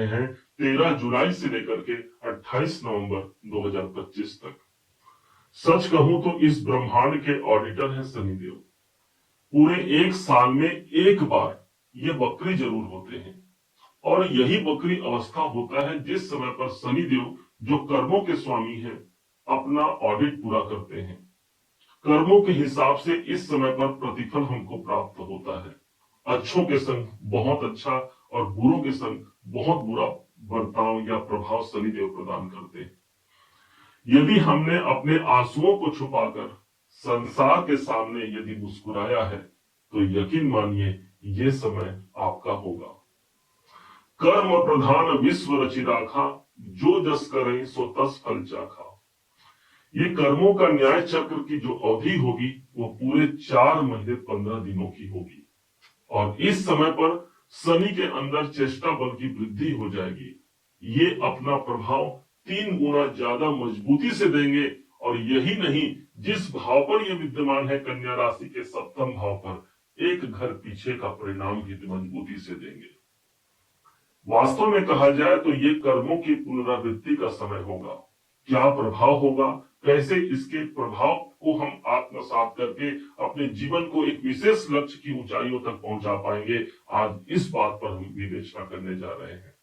रहे हैं 13 जुलाई से लेकर के 28 नवंबर 2025 तक। सच कहूं तो इस ब्रह्मांड के ऑडिटर हैं शनिदेव। पूरे एक साल में एक बार ये वक्री जरूर होते हैं और यही वक्री अवस्था होता है जिस समय पर शनिदेव, जो कर्मों के स्वामी हैं, अपना ऑडिट पूरा करते हैं। कर्मों के हिसाब से इस समय पर प्रतिफल हमको प्राप्त होता है। अच्छों के संग बहुत अच्छा और बुरों के संग बहुत बुरा बर्ताव या प्रभाव शनिदेव प्रदान करते हैं। यदि हमने अपने आंसुओं को छुपाकर संसार के सामने यदि मुस्कुराया है तो यकीन मानिए ये समय आपका होगा। कर्म प्रधान विश्व रचि राखा, जो जस करे सो तस फल चाखा। ये कर्मों का न्याय चक्र की जो अवधि होगी वो पूरे 4 महीने 15 दिनों की होगी और इस समय पर शनि के अंदर चेष्टा बल की वृद्धि हो जाएगी। ये अपना प्रभाव 3 गुना ज्यादा मजबूती से देंगे और यही नहीं, जिस भाव पर ये विद्यमान है कन्या राशि के 7वें भाव पर, एक घर पीछे का परिणाम भी मजबूती से देंगे। वास्तव में कहा जाए तो ये कर्मों की पुनरावृत्ति का समय होगा। क्या प्रभाव होगा, कैसे इसके प्रभाव को हम आत्मसात करके अपने जीवन को एक विशेष लक्ष्य की ऊंचाइयों तक पहुंचा पाएंगे, आज इस बात पर हम विवेचना करने जा रहे हैं।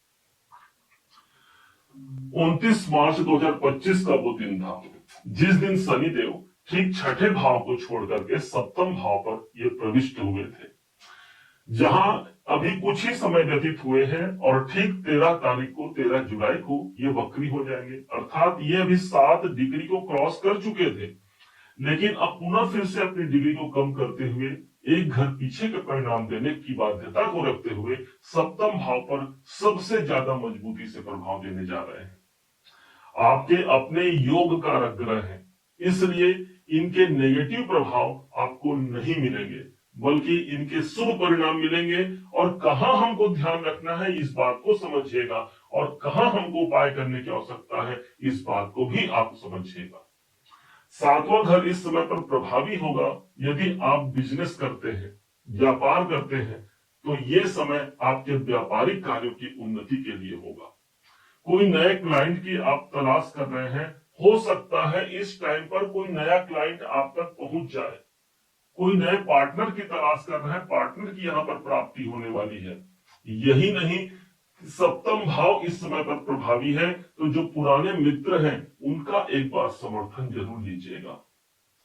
29 मार्च 2025 का वो दिन था जिस दिन शनिदेव ठीक 6ठे भाव को छोड़ करके 7वें भाव पर ये प्रविष्ट हुए थे, जहां अभी कुछ ही समय व्यतीत हुए हैं और ठीक 13 जुलाई को ये वक्री हो जाएंगे। अर्थात ये अभी 7 डिग्री को क्रॉस कर चुके थे, लेकिन अब पुनः फिर से अपनी डिग्री को कम करते हुए एक घर पीछे का परिणाम देने की बाध्यता को रखते हुए 7वें भाव पर सबसे ज्यादा मजबूती से प्रभाव देने जा रहे हैं। आपके अपने योग कारक ग्रह हैं, इसलिए इनके नेगेटिव प्रभाव आपको नहीं मिलेंगे, बल्कि इनके शुभ परिणाम मिलेंगे। और कहां हमको ध्यान रखना है इस बात को समझिएगा और कहां हमको उपाय करने की आवश्यकता है इस बात को भी आप समझिएगा। 7वां घर इस समय पर प्रभावी होगा। यदि आप बिजनेस करते हैं, व्यापार करते हैं, तो ये समय आपके व्यापारिक कार्यों की उन्नति के लिए होगा। कोई नए क्लाइंट की आप तलाश कर रहे हैं, हो सकता है इस टाइम पर कोई नया क्लाइंट आप तक पहुंच जाए। कोई नए पार्टनर की तलाश कर रहे हैं, पार्टनर की यहाँ पर प्राप्ति होने वाली है। यही नहीं, 7वां भाव इस समय पर प्रभावी है, तो जो पुराने मित्र हैं उनका एक बार समर्थन जरूर लीजिएगा।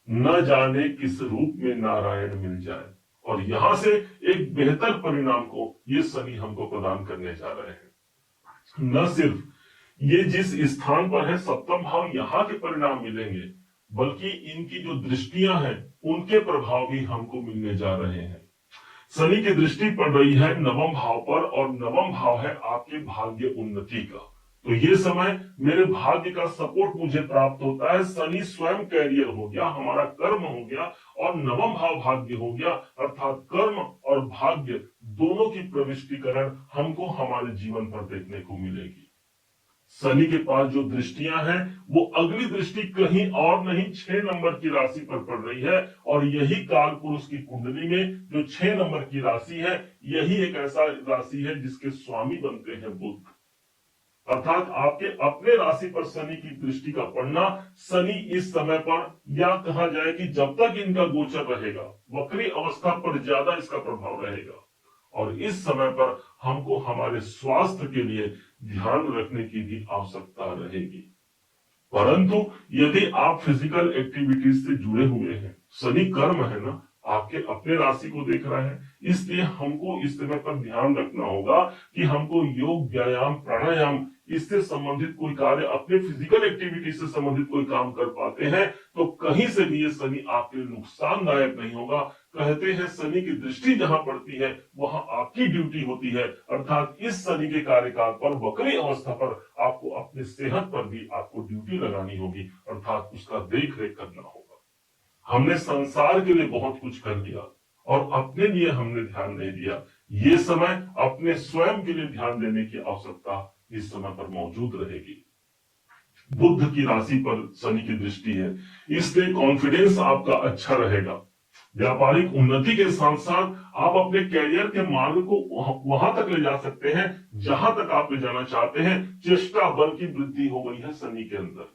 न जाने किस रूप में नारायण मिल जाए, और यहां से एक बेहतर परिणाम को ये शनि हमको प्रदान करने जा रहे हैं। न सिर्फ ये जिस स्थान पर है 7वां भाव, यहाँ के परिणाम मिलेंगे, बल्कि इनकी जो दृष्टियां हैं उनके प्रभाव भी हमको मिलने जा रहे हैं। शनि की दृष्टि पड़ रही है 9वें भाव पर और 9वां भाव है आपके भाग्य उन्नति का। तो ये समय मेरे भाग्य का सपोर्ट मुझे प्राप्त होता है। शनि स्वयं कैरियर हो गया, हमारा कर्म हो गया, और 9वां भाव भाग्य हो गया। अर्थात कर्म और भाग्य दोनों की प्रविष्टिकरण हमको हमारे जीवन पर देखने को मिलेगी। शनि के पास जो दृष्टियां हैं वो अगली दृष्टि कहीं और नहीं 6 नंबर की राशि पर पड़ रही है, और यही काल पुरुष की कुंडली में जो 6 नंबर की राशि है, यही एक ऐसा राशि है जिसके स्वामी बनते हैं बुध। अर्थात आपके अपने राशि पर शनि की दृष्टि का पड़ना, शनि इस समय पर, या कहा जाए कि जब तक इनका गोचर रहेगा, वक्री अवस्था पर ज्यादा इसका प्रभाव रहेगा, और इस समय पर हमको हमारे स्वास्थ्य के लिए ध्यान रखने की भी आवश्यकता रहेगी। परंतु यदि आप फिजिकल एक्टिविटीज से जुड़े हुए हैं, शनि कर्म है ना, आपके अपने राशि को देख रहा है, इसलिए हमको इस समय पर ध्यान रखना होगा कि हमको योग, व्यायाम, प्राणायाम, इससे संबंधित कोई कार्य, अपने फिजिकल एक्टिविटी से संबंधित कोई काम कर पाते हैं तो कहीं से भी ये शनि आपके लिए नुकसानदायक नहीं होगा। कहते हैं शनि की दृष्टि जहां पड़ती है वहां आपकी ड्यूटी होती है। अर्थात इस शनि के कार्यकाल पर, वक्री अवस्था पर, आपको अपने सेहत पर भी आपको ड्यूटी लगानी होगी, अर्थात उसका देख रेख करना होगा। हमने संसार के लिए बहुत कुछ कर दिया और अपने लिए हमने ध्यान नहीं दिया। ये समय अपने स्वयं के लिए ध्यान देने की आवश्यकता इस समय पर मौजूद रहेगी। बुध की राशि पर शनि की दृष्टि है, इसलिए कॉन्फिडेंस आपका अच्छा रहेगा। व्यापारिक उन्नति के साथ साथ आप अपने कैरियर के मार्ग को वहां तक ले जा सकते हैं जहां तक आप ले जाना चाहते हैं। चेष्टा बल की वृद्धि हो गई है शनि के अंदर,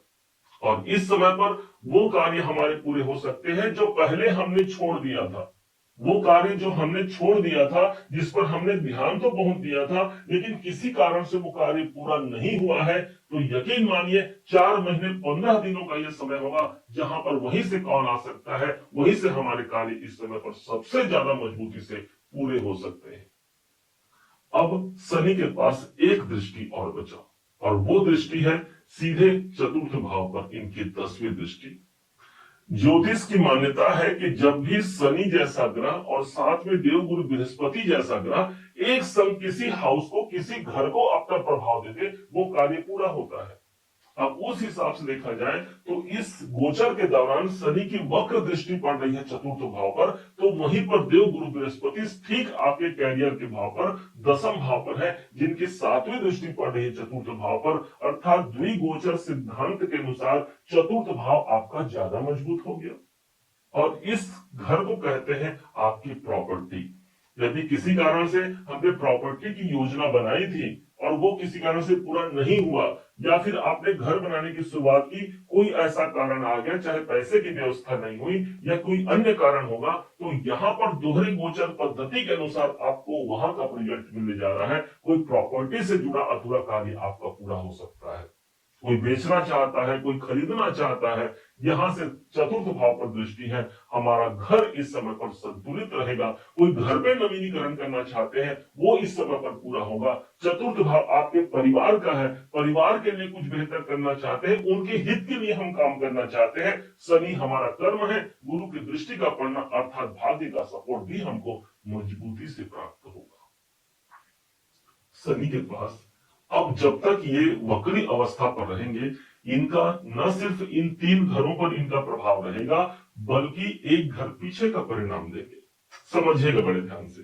और इस समय पर वो कार्य हमारे पूरे हो सकते हैं जो पहले हमने छोड़ दिया था। वो कार्य जो हमने छोड़ दिया था, जिस पर हमने ध्यान तो बहुत दिया था, लेकिन किसी कारण से वो कार्य पूरा नहीं हुआ है, तो यकीन मानिए 4 महीने 15 दिनों का ये समय होगा जहां पर वहीं से कौन आ सकता है, वहीं से हमारे कार्य इस समय पर सबसे ज्यादा मजबूती से पूरे हो सकते हैं। अब शनि के पास एक दृष्टि और बचा, और वो दृष्टि है सीधे चतुर्थ भाव पर इनकी 10वीं दृष्टि। ज्योतिष की मान्यता है कि जब भी शनि जैसा ग्रह और साथ में देवगुरु बृहस्पति जैसा ग्रह एक संग किसी हाउस को, किसी घर को अपना प्रभाव देते, वो कार्य पूरा होता है। अब उस हिसाब से देखा जाए तो इस गोचर के दौरान शनि की वक्र दृष्टि पड़ रही है चतुर्थ भाव पर, तो वहीं पर देव गुरु बृहस्पति ठीक आपके कैरियर के भाव पर 10वें भाव पर है, जिनकी 7वीं दृष्टि पड़ रही है चतुर्थ भाव पर। अर्थात द्विगोचर सिद्धांत के अनुसार चतुर्थ भाव आपका ज्यादा मजबूत हो गया, और इस घर को कहते हैं आपकी प्रॉपर्टी। यदि किसी कारण से हमने प्रॉपर्टी की योजना बनाई थी और वो किसी कारण से पूरा नहीं हुआ, या फिर आपने घर बनाने की शुरुआत की, कोई ऐसा कारण आ गया, चाहे पैसे की व्यवस्था नहीं हुई या कोई अन्य कारण होगा, तो यहाँ पर दोहरे गोचर पद्धति के अनुसार आपको वहां का रिजल्ट मिलने जा रहा है। कोई प्रॉपर्टी से जुड़ा अधूरा कार्य आपका पूरा हो सकता है, कोई बेचना चाहता है, कोई खरीदना चाहता है, यहां से चतुर्थ भाव पर दृष्टि है। हमारा घर इस समय पर संतुलित रहेगा। कोई घर पे नवीनीकरण करना चाहते हैं, वो इस समय पर पूरा होगा। चतुर्थ भाव आपके परिवार का है, परिवार के लिए कुछ बेहतर करना चाहते हैं, उनके हित के लिए हम काम करना चाहते हैं। शनि हमारा कर्म है, गुरु की दृष्टि का पड़ना अर्थात भाग्य का सपोर्ट भी हमको मजबूती से प्राप्त होगा। शनि के पास अब जब तक ये वक्री अवस्था पर रहेंगे, इनका न सिर्फ इन 3 घरों पर इनका प्रभाव रहेगा, बल्कि एक घर पीछे का परिणाम देंगे। समझिएगा बड़े ध्यान से।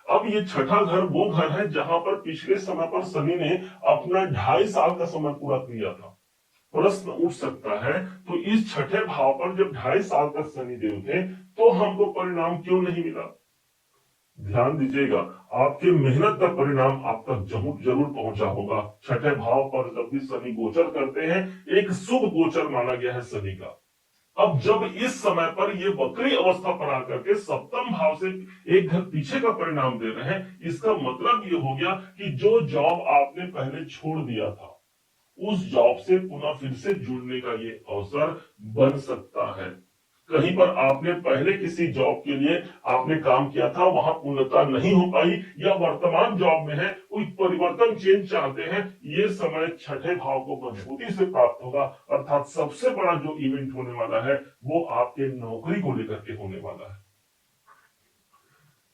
अब ये छठा घर वो घर है जहां पर पिछले समय पर शनि ने अपना 2.5 साल का समय पूरा किया था। प्रश्न उठ सकता है, तो इस छठे भाव पर जब 2.5 साल तक शनि देव थे, तो हमको परिणाम क्यों नहीं मिला? ध्यान दीजिएगा, आपके मेहनत का परिणाम आप तक जरूर पहुंचा होगा। छठे भाव पर जब भी शनि गोचर करते हैं, एक शुभ गोचर माना गया है शनि का। अब जब इस समय पर ये वक्री अवस्था पर आकर के 7वें भाव से एक घर पीछे का परिणाम दे रहे हैं, इसका मतलब ये हो गया कि जो जॉब आपने पहले छोड़ दिया था, उस जॉब से पुनः फिर से जुड़ने का ये अवसर बन सकता है। कहीं पर आपने पहले किसी जॉब के लिए आपने काम किया था, वहां पूर्णता नहीं हो पाई, या वर्तमान जॉब में है, कोई परिवर्तन चेंज चाहते हैं, ये समय छठे भाव को मजबूती से प्राप्त होगा। अर्थात सबसे बड़ा जो इवेंट होने वाला है वो आपके नौकरी को लेकर के होने वाला है।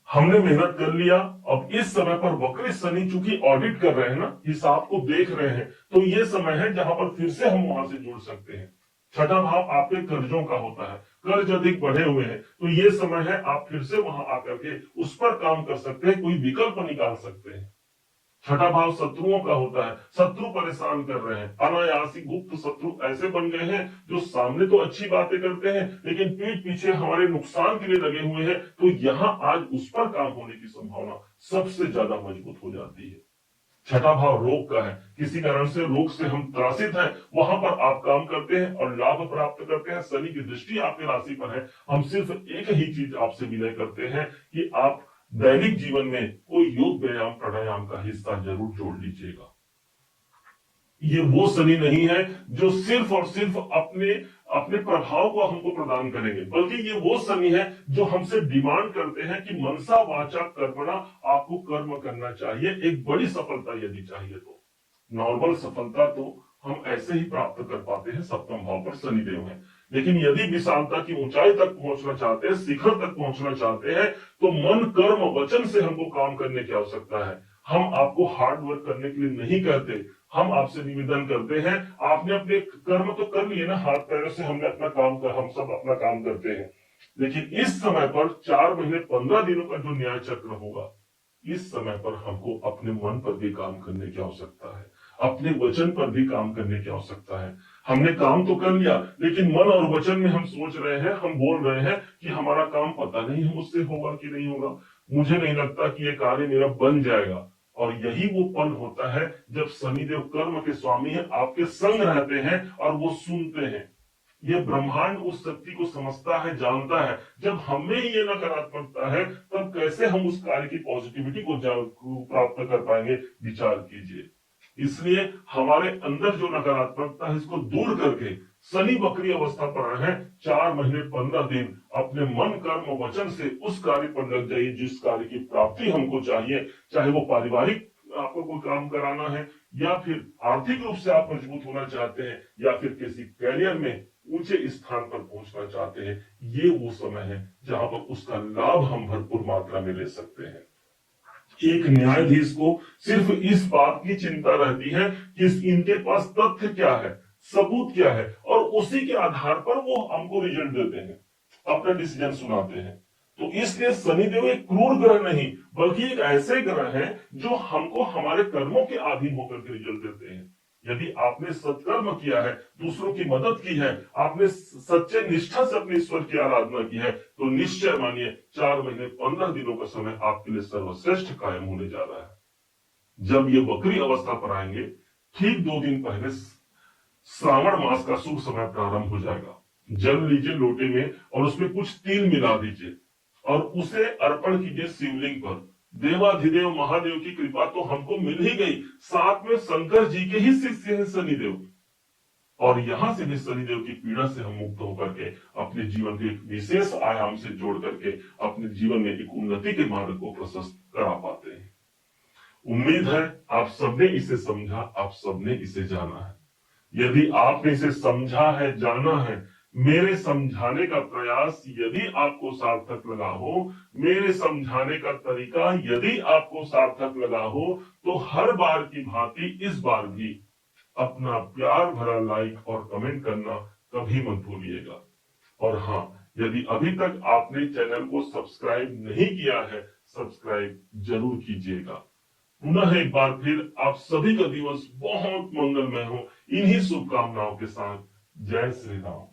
हमने मेहनत कर लिया, अब इस समय पर वक्री शनि चूंकि ऑडिट कर रहे हैं ना, हिसाब को देख रहे हैं, तो ये समय है जहां पर फिर से हम वहां से जुड़ सकते हैं। छठा भाव आपके कर्जों का होता है, कर्ज अधिक बढ़े हुए हैं, तो ये समय है आप फिर से वहां आकर के उस पर काम कर सकते हैं, कोई विकल्प निकाल सकते हैं। छठा भाव शत्रुओं का होता है, शत्रु परेशान कर रहे हैं, अनायासी गुप्त शत्रु ऐसे बन गए हैं जो सामने तो अच्छी बातें करते हैं लेकिन पीठ पीछे हमारे नुकसान के लिए लगे हुए हैं, तो यहां आज उस पर काम होने की संभावना सबसे ज्यादा मजबूत हो जाती है। छठा भाव रोग का है, किसी कारण से रोग से हम त्रासित हैं, वहां पर आप काम करते हैं और लाभ प्राप्त करते हैं। शनि की दृष्टि आपके राशि पर है। हम सिर्फ एक ही चीज आपसे विनय करते हैं कि आप दैनिक जीवन में कोई योग व्यायाम प्राणायाम का हिस्सा जरूर जोड़ लीजिएगा। ये वो शनि नहीं है जो सिर्फ और सिर्फ अपने अपने प्रभाव को हमको प्रदान करेंगे, बल्कि ये वो शनि है जो हमसे डिमांड करते हैं कि मनसा वाचा कर्मणा, आपको कर्म करना चाहिए। एक बड़ी सफलता यदि चाहिए तो नॉर्मल सफलता तो हम ऐसे ही प्राप्त कर पाते हैं, 7वें भाव पर शनिदेव है। लेकिन यदि विशालता की ऊंचाई तक पहुंचना चाहते हैं, शिखर तक पहुंचना चाहते हैं, तो मन कर्म वचन से हमको काम करने की आवश्यकता है। हम आपको हार्ड वर्क करने के लिए नहीं कहते, हम आपसे निवेदन करते हैं, आपने अपने कर्म तो कर लिए ना, हाथ पैरों से हमने अपना काम कर, हम सब अपना काम करते हैं, लेकिन इस समय पर 4 महीने 15 दिनों का जो न्याय चक्र होगा, इस समय पर हमको अपने मन पर भी काम करने की आवश्यकता है, अपने वचन पर भी काम करने की आवश्यकता है। हमने काम तो कर लिया, लेकिन मन और वचन में हम सोच रहे हैं, हम बोल रहे हैं कि हमारा काम पता नहीं मुझसे होगा कि नहीं होगा, मुझे नहीं लगता कि ये कार्य मेरा बन जाएगा। और यही वो पल होता है जब शनिदेव कर्म के स्वामी है, आपके संग रहते हैं और वो सुनते हैं। ये ब्रह्मांड उस शक्ति को समझता है, जानता है। जब हमें ये नकारात्मकता है, तब कैसे हम उस कार्य की पॉजिटिविटी को प्राप्त कर पाएंगे? विचार कीजिए। इसलिए हमारे अंदर जो नकारात्मकता है, इसको दूर करके शनि वक्री अवस्था पर रहे 4 महीने 15 दिन अपने मन कर्म वचन से उस कार्य पर लग जाइए जिस कार्य की प्राप्ति हमको चाहिए। चाहे वो पारिवारिक आपको कोई काम कराना है, या फिर आर्थिक रूप से आप मजबूत होना चाहते हैं, या फिर किसी कैरियर में ऊंचे स्थान पर पहुंचना चाहते हैं, ये वो समय है जहां पर उसका लाभ हम भरपूर मात्रा में ले सकते हैं। एक न्यायाधीश को सिर्फ इस बात की चिंता रहती है कि इनके पास तथ्य क्या है, सबूत क्या है, और उसी के आधार पर वो हमको रिजल्ट देते हैं, अपना डिसीजन सुनाते हैं। तो इसलिए शनिदेव एक क्रूर ग्रह नहीं, बल्कि एक ऐसे ग्रह हैं जो हमको हमारे कर्मों के अधीन होकर के रिजल्ट देते हैं। यदि आपने सत्कर्म किया है, दूसरों की मदद की है, आपने सच्चे निष्ठा से अपने ईश्वर की आराधना की है, तो निश्चय मानिए 4 महीने 15 दिनों का समय आपके लिए सर्वश्रेष्ठ कायम होने जा रहा है। जब ये वक्री अवस्था पर आएंगे, ठीक 2 दिन पहले श्रावण मास का शुभ समय प्रारंभ हो जाएगा। जल लीजिए लोटे में और उसमें कुछ तिल मिला दीजिए और उसे अर्पण कीजिए शिवलिंग पर। देवाधिदेव महादेव की कृपा तो हमको मिल ही गई, साथ में शंकर जी के ही शिष्य हैं शनिदेव, और यहां से भी शनिदेव की पीड़ा से हम मुक्त होकर के अपने जीवन के एक विशेष आयाम से जोड़ करके अपने जीवन में एक उन्नति के मार्ग को प्रशस्त करा पाते हैं। उम्मीद है आप सबने इसे समझा, आप सबने इसे जाना है। यदि आपने इसे समझा है, जाना है, मेरे समझाने का प्रयास यदि आपको सार्थक लगा हो, मेरे समझाने का तरीका यदि आपको सार्थक लगा हो, तो हर बार की भांति इस बार भी अपना प्यार भरा लाइक और कमेंट करना कभी मत भूलिएगा। और हाँ, यदि अभी तक आपने चैनल को सब्सक्राइब नहीं किया है, सब्सक्राइब जरूर कीजिएगा। पुनः एक बार फिर आप सभी का दिवस बहुत मंगलमय हो, इन्हीं शुभकामनाओं के साथ। जय श्री राम।